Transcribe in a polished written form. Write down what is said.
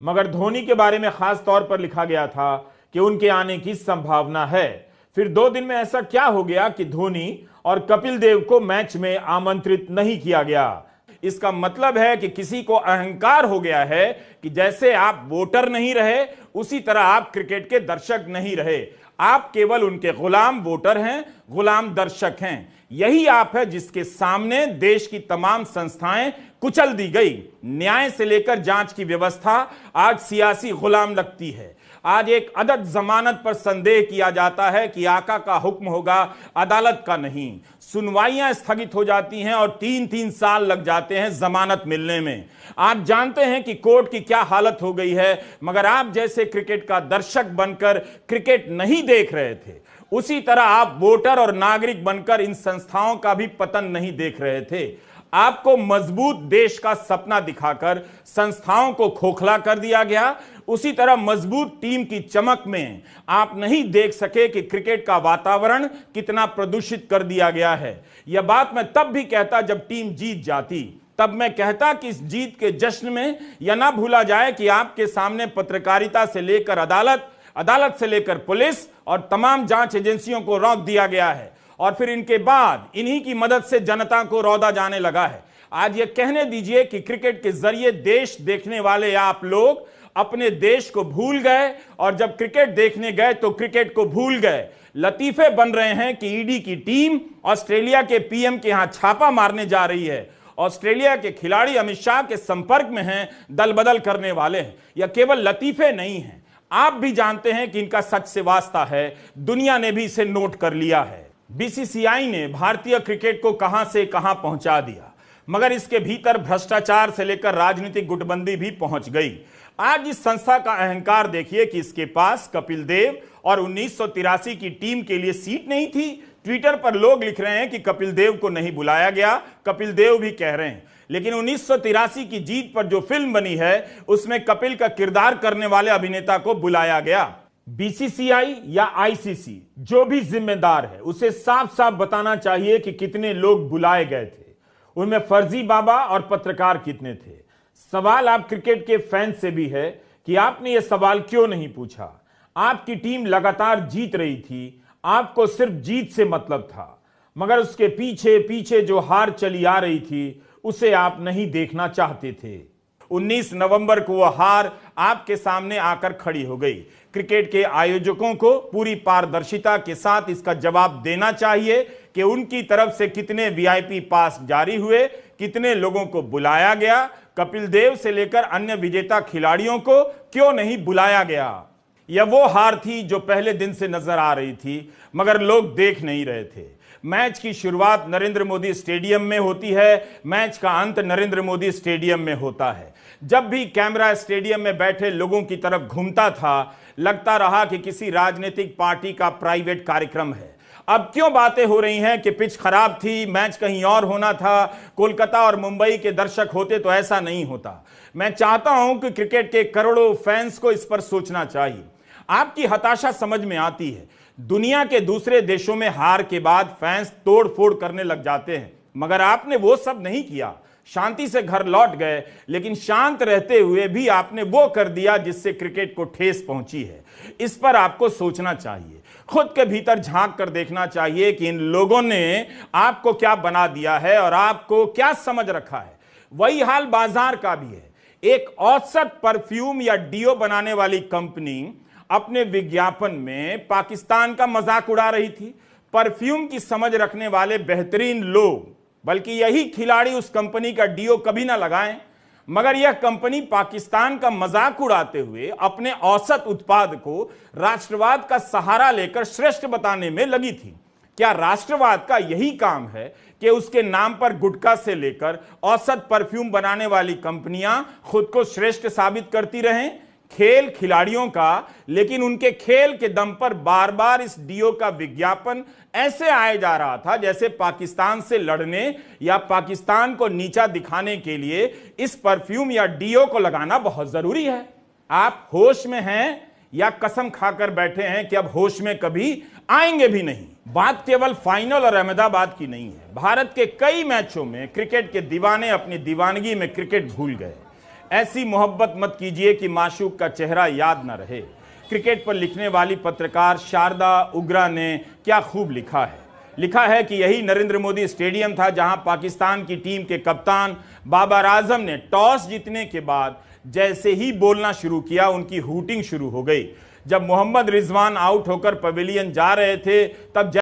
मगर धोनी के बारे में खास तौर पर लिखा गया था कि उनके आने की संभावना है। फिर 2 दिन में ऐसा क्या हो गया कि धोनी और कपिल देव को मैच में आमंत्रित नहीं किया गया। इसका मतलब है कि किसी को अहंकार हो गया है कि जैसे आप वोटर नहीं रहे उसी तरह आप क्रिकेट के दर्शक नहीं रहे। आप केवल उनके गुलाम वोटर हैं, गुलाम दर्शक हैं। यही आप है जिसके सामने देश की तमाम संस्थाएं कुचल दी गई। न्याय से लेकर जांच की व्यवस्था आज सियासी गुलाम लगती है। आज एक अदद जमानत पर संदेह किया जाता है कि आका का हुक्म होगा, अदालत का नहीं। सुनवाइयां स्थगित हो जाती हैं और 3-3 साल लग जाते हैं जमानत मिलने में। आप जानते हैं कि कोर्ट की क्या हालत हो गई है, मगर आप जैसे क्रिकेट का दर्शक बनकर क्रिकेट नहीं देख रहे थे, उसी तरह आप वोटर और नागरिक बनकर इन संस्थाओं का भी पतन नहीं देख रहे थे। आपको मजबूत देश का सपना दिखाकर संस्थाओं को खोखला कर दिया गया। उसी तरह मजबूत टीम की चमक में आप नहीं देख सके कि क्रिकेट का वातावरण कितना प्रदूषित कर दिया गया है। यह बात मैं तब भी कहता जब टीम जीत जाती। तब मैं कहता कि इस जीत के जश्न में यह ना भूला जाए कि आपके सामने पत्रकारिता से लेकर अदालत, अदालत से लेकर पुलिस और तमाम जांच एजेंसियों को रोक दिया गया है और फिर इनके बाद इन्हीं की मदद से जनता को रौंदा जाने लगा है। आज ये कहने दीजिए कि क्रिकेट के जरिए देश देखने वाले आप लोग अपने देश को भूल गए और जब क्रिकेट देखने गए तो क्रिकेट को भूल गए। लतीफे बन रहे हैं कि ईडी की टीम ऑस्ट्रेलिया के पीएम के यहां छापा मारने जा रही है। ऑस्ट्रेलिया के खिलाड़ी अमित शाह के संपर्क में हैं, दल बदल करने वाले हैं। यह केवल लतीफे नहीं हैं, आप भी जानते हैं कि इनका सच से वास्ता है। दुनिया ने भी इसे नोट कर लिया है। बीसीसीआई ने भारतीय क्रिकेट को कहां से कहां पहुंचा दिया, मगर इसके भीतर भ्रष्टाचार से लेकर राजनीतिक गुटबंदी भी पहुंच गई। आज इस संस्था का अहंकार देखिए कि इसके पास कपिल देव और 1983 की टीम के लिए सीट नहीं थी। ट्विटर पर लोग लिख रहे हैं कि कपिल देव को नहीं बुलाया गया, कपिल देव भी कह रहे हैं। लेकिन 1983 की जीत पर जो फिल्म बनी है उसमें कपिल का किरदार करने वाले अभिनेता को बुलाया गया। बीसीसीआई या आईसीसी जो भी जिम्मेदार है उसे साफ साफ बताना चाहिए कि कितने लोग बुलाए गए थे, उनमें फर्जी बाबा और पत्रकार कितने थे। सवाल आप क्रिकेट के फैन से भी है कि आपने यह सवाल क्यों नहीं पूछा। आपकी टीम लगातार जीत रही थी, आपको सिर्फ जीत से मतलब था, मगर उसके पीछे पीछे जो हार चली आ रही थी उसे आप नहीं देखना चाहते थे। 19 नवंबर को वह हार आपके सामने आकर खड़ी हो गई। क्रिकेट के आयोजकों को पूरी पारदर्शिता के साथ इसका जवाब देना चाहिए कि उनकी तरफ से कितने वीआईपी पास जारी हुए, कितने लोगों को बुलाया गया। कपिल देव से लेकर अन्य विजेता खिलाड़ियों को क्यों नहीं बुलाया गया। यह वो हार थी जो पहले दिन से नजर आ रही थी, मगर लोग देख नहीं रहे थे। मैच की शुरुआत नरेंद्र मोदी स्टेडियम में होती है, मैच का अंत नरेंद्र मोदी स्टेडियम में होता है। जब भी कैमरा स्टेडियम में बैठे लोगों की तरफ घूमता था, लगता रहा कि किसी राजनीतिक पार्टी का प्राइवेट कार्यक्रम है। अब क्यों बातें हो रही हैं कि पिच खराब थी, मैच कहीं और होना था, कोलकाता और मुंबई के दर्शक होते तो ऐसा नहीं होता। मैं चाहता हूं कि क्रिकेट के करोड़ों फैंस को इस पर सोचना चाहिए। आपकी हताशा समझ में आती है। दुनिया के दूसरे देशों में हार के बाद फैंस तोड़ फोड़ करने लग जाते हैं, मगर आपने वो सब नहीं किया। शांति से घर लौट गए, लेकिन शांत रहते हुए भी आपने वो कर दिया जिससे क्रिकेट को ठेस पहुंची है। इस पर आपको सोचना चाहिए, खुद के भीतर झांक कर देखना चाहिए कि इन लोगों ने आपको क्या बना दिया है और आपको क्या समझ रखा है। वही हाल बाजार का भी है। एक औसत परफ्यूम या डीओ बनाने वाली कंपनी अपने विज्ञापन में पाकिस्तान का मजाक उड़ा रही थी। परफ्यूम की समझ रखने वाले बेहतरीन लोग, बल्कि यही खिलाड़ी उस कंपनी का डीओ कभी ना लगाएं, मगर यह कंपनी पाकिस्तान का मजाक उड़ाते हुए अपने औसत उत्पाद को राष्ट्रवाद का सहारा लेकर श्रेष्ठ बताने में लगी थी। क्या राष्ट्रवाद का यही काम है कि उसके नाम पर गुटखा से लेकर औसत परफ्यूम बनाने वाली कंपनियां खुद को श्रेष्ठ साबित करती रहें? खेल खिलाड़ियों का, लेकिन उनके खेल के दम पर बार बार इस डीओ का विज्ञापन ऐसे आए जा रहा था जैसे पाकिस्तान से लड़ने या पाकिस्तान को नीचा दिखाने के लिए इस परफ्यूम या डीओ को लगाना बहुत जरूरी है। आप होश में हैं या कसम खाकर बैठे हैं कि अब होश में कभी आएंगे भी नहीं। बात केवल फाइनल और अहमदाबाद की नहीं है। भारत के कई मैचों में क्रिकेट के दीवाने अपनी दीवानगी में क्रिकेट भूल गए। ऐसी मोहब्बत मत कीजिए कि माशूक का चेहरा याद न रहे। क्रिकेट पर लिखने वाली पत्रकार शारदा उग्रा ने क्या खूब लिखा है कि यही नरेंद्र मोदी स्टेडियम था जहां पाकिस्तान की टीम के कप्तान बाबर आजम ने टॉस जीतने के बाद जैसे ही बोलना शुरू किया, उनकी हूटिंग शुरू हो गई। जब मोहम्मद रिजवान आउट होकर पवेलियन जा रहे थे, तब